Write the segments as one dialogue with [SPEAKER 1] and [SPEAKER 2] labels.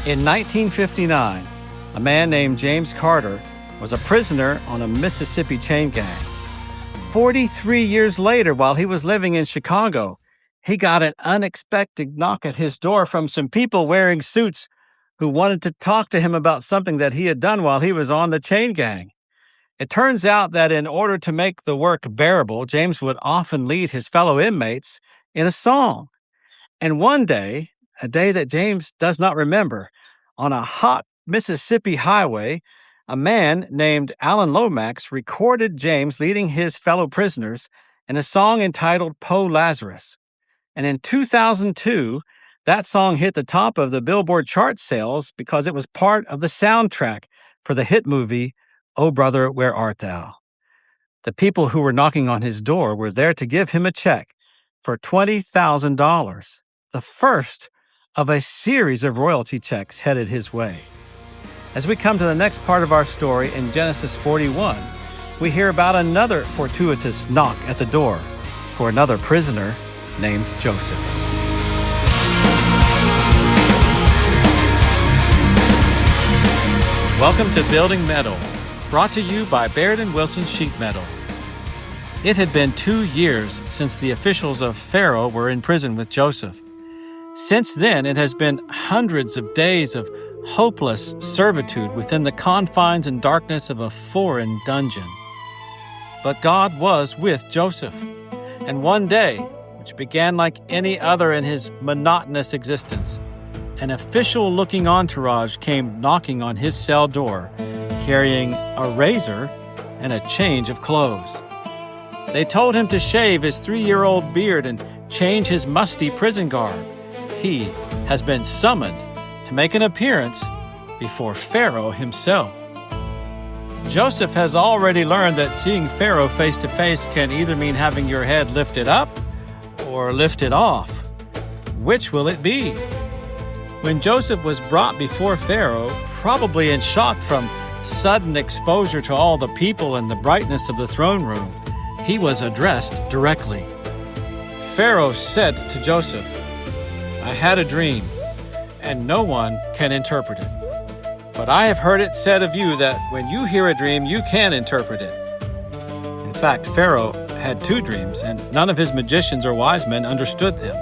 [SPEAKER 1] In 1959, a man named James Carter was a prisoner on a Mississippi chain gang. 43 years later, while he was living in Chicago, he got an unexpected knock at his door from some people wearing suits who wanted to talk to him about something that he had done while he was on the chain gang. It turns out that in order to make the work bearable, James would often lead his fellow inmates in a song. And one day, a day that James does not remember, on a hot Mississippi highway, a man named Alan Lomax recorded James leading his fellow prisoners in a song entitled "Po Lazarus." And in 2002, that song hit the top of the Billboard chart sales because it was part of the soundtrack for the hit movie, "Oh Brother, Where Art Thou?" The people who were knocking on his door were there to give him a check for $20,000, the first of a series of royalty checks headed his way. As we come to the next part of our story in Genesis 41, we hear about another fortuitous knock at the door for another prisoner named Joseph. Welcome to Building Metal, brought to you by Baird & Wilson Sheet Metal. It had been 2 years since the officials of Pharaoh were in prison with Joseph. Since then, it has been hundreds of days of hopeless servitude within the confines and darkness of a foreign dungeon. But God was with Joseph, and one day, which began like any other in his monotonous existence, an official-looking entourage came knocking on his cell door, carrying a razor and a change of clothes. They told him to shave his 3-year-old beard and change his musty prison garb. He has been summoned to make an appearance before Pharaoh himself. Joseph has already learned that seeing Pharaoh face to face can either mean having your head lifted up or lifted off. Which will it be? When Joseph was brought before Pharaoh, probably in shock from sudden exposure to all the people and the brightness of the throne room, he was addressed directly. Pharaoh said to Joseph, "I had a dream, and no one can interpret it. But I have heard it said of you that when you hear a dream, you can interpret it." In fact, Pharaoh had 2 dreams, and none of his magicians or wise men understood them.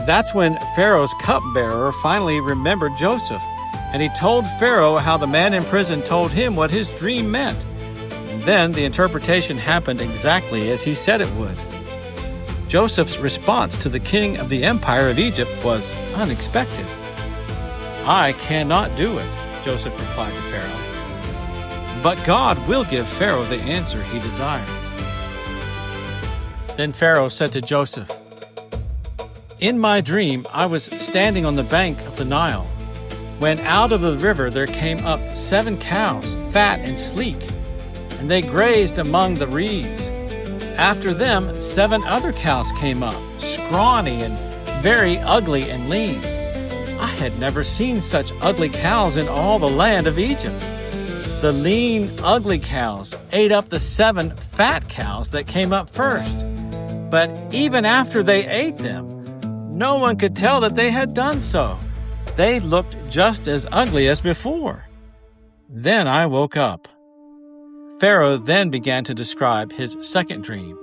[SPEAKER 1] That's when Pharaoh's cupbearer finally remembered Joseph, and he told Pharaoh how the man in prison told him what his dream meant. And then the interpretation happened exactly as he said it would. Joseph's response to the king of the empire of Egypt was unexpected. "I cannot do it," Joseph replied to Pharaoh. "But God will give Pharaoh the answer he desires." Then Pharaoh said to Joseph, "In my dream, I was standing on the bank of the Nile, when out of the river there came up 7 cows, fat and sleek, and they grazed among the reeds. After them, 7 other cows came up, scrawny and very ugly and lean. I had never seen such ugly cows in all the land of Egypt. The lean, ugly cows ate up the 7 fat cows that came up first. But even after they ate them, no one could tell that they had done so. They looked just as ugly as before. Then I woke up." Pharaoh then began to describe his second dream.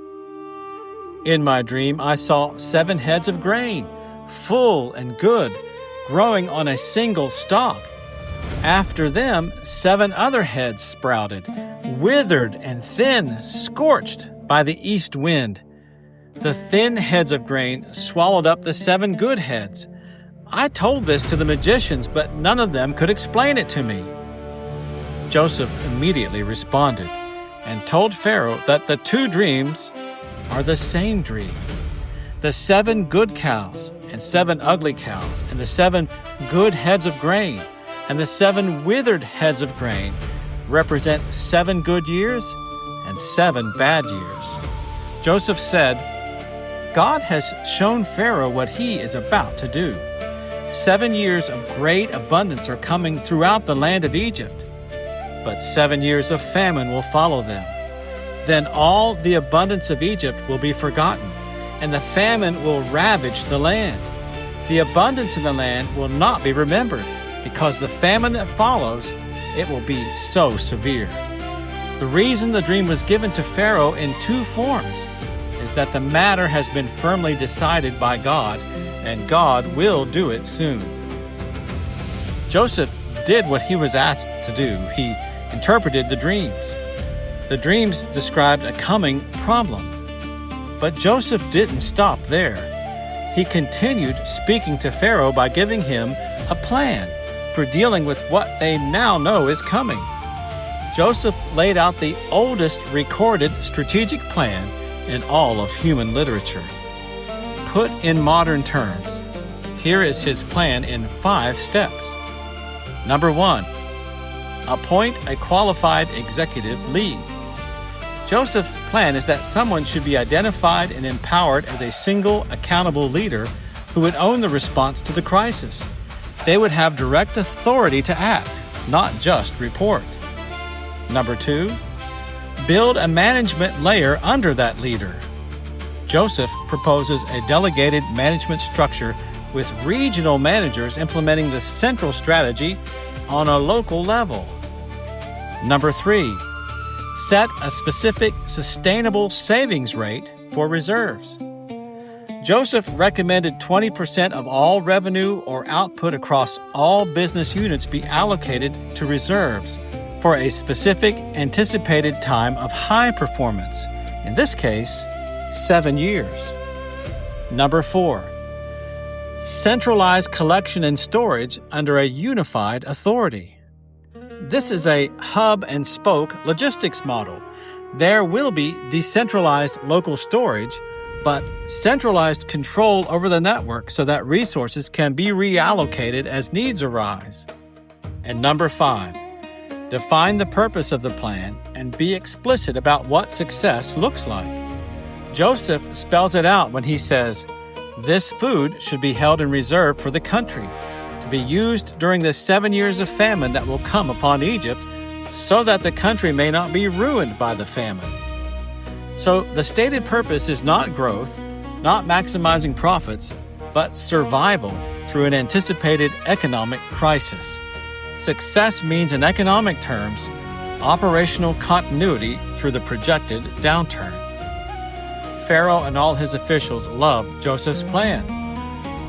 [SPEAKER 1] "In my dream, I saw 7 heads of grain, full and good, growing on a single stalk. After them, 7 other heads sprouted, withered and thin, scorched by the east wind. The thin heads of grain swallowed up the 7 good heads. I told this to the magicians, but none of them could explain it to me." Joseph immediately responded and told Pharaoh that the 2 dreams are the same dream. The 7 good cows and 7 ugly cows, and the 7 good heads of grain and the 7 withered heads of grain represent 7 good years and 7 bad years. Joseph said, "God has shown Pharaoh what he is about to do. 7 years of great abundance are coming throughout the land of Egypt, but 7 years of famine will follow them. Then all the abundance of Egypt will be forgotten, and the famine will ravage the land. The abundance in the land will not be remembered, because the famine that follows, it will be so severe. The reason the dream was given to Pharaoh in two forms is that the matter has been firmly decided by God, and God will do it soon. Joseph did what he was asked to do. He interpreted the dreams. The dreams described a coming problem. But Joseph didn't stop there. He continued speaking to Pharaoh by giving him a plan for dealing with what they now know is coming. Joseph laid out the oldest recorded strategic plan in all of human literature. Put in modern terms, here is his plan in 5 steps. Number 1, appoint a qualified executive lead. Joseph's plan is that someone should be identified and empowered as a single, accountable leader who would own the response to the crisis. They would have direct authority to act, not just report. Number 2, build a management layer under that leader. Joseph proposes a delegated management structure with regional managers implementing the central strategy on a local level. Number 3, set a specific sustainable savings rate for reserves. Joseph recommended 20% of all revenue or output across all business units be allocated to reserves for a specific anticipated time of high performance, in this case, 7 years. Number 4, centralize collection and storage under a unified authority. This is a hub-and-spoke logistics model. There will be decentralized local storage, but centralized control over the network so that resources can be reallocated as needs arise. And number 5, define the purpose of the plan and be explicit about what success looks like. Joseph spells it out when he says, "This food should be held in reserve for the country, to be used during the 7 years of famine that will come upon Egypt, so that the country may not be ruined by the famine." So the stated purpose is not growth, not maximizing profits, but survival through an anticipated economic crisis. Success means, in economic terms, operational continuity through the projected downturn. Pharaoh and all his officials loved Joseph's plan.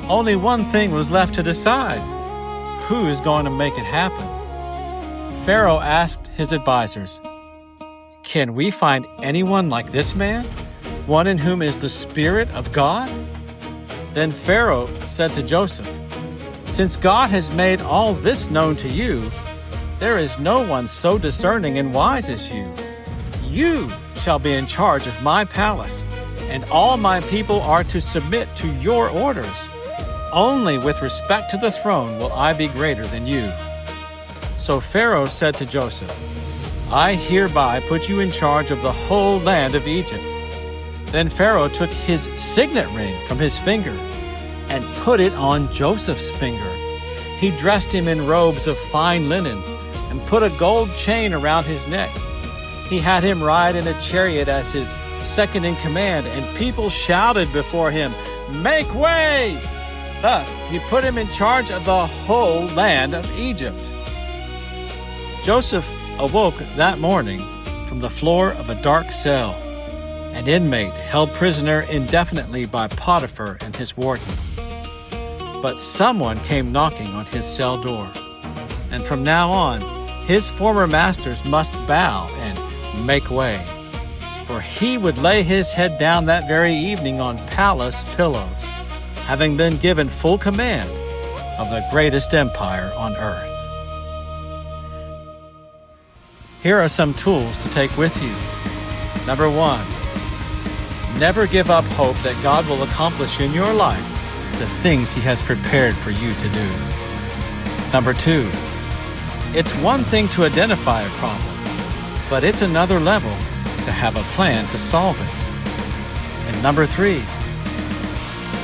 [SPEAKER 1] Only one thing was left to decide: who is going to make it happen? Pharaoh asked his advisors, "Can we find anyone like this man, one in whom is the Spirit of God?" Then Pharaoh said to Joseph, "Since God has made all this known to you, there is no one so discerning and wise as you. You shall be in charge of my palace, and all my people are to submit to your orders. Only with respect to the throne will I be greater than you." So Pharaoh said to Joseph, "I hereby put you in charge of the whole land of Egypt." Then Pharaoh took his signet ring from his finger and put it on Joseph's finger. He dressed him in robes of fine linen and put a gold chain around his neck. He had him ride in a chariot as his second in command, and people shouted before him, "Make way!" Thus he put him in charge of the whole land of Egypt. Joseph awoke that morning from the floor of a dark cell, an inmate held prisoner indefinitely by Potiphar and his warden. But someone came knocking on his cell door, and from now on, his former masters must bow and make way, for he would lay his head down that very evening on palace pillows, having been given full command of the greatest empire on earth. Here are some tools to take with you. Number 1, never give up hope that God will accomplish in your life the things He has prepared for you to do. Number 2, it's one thing to identify a problem, but it's another level to have a plan to solve it. And number 3,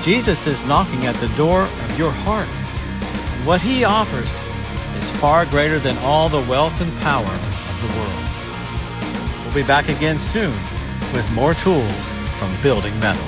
[SPEAKER 1] Jesus is knocking at the door of your heart, and what He offers is far greater than all the wealth and power of the world. We'll be back again soon with more tools from Building Metal.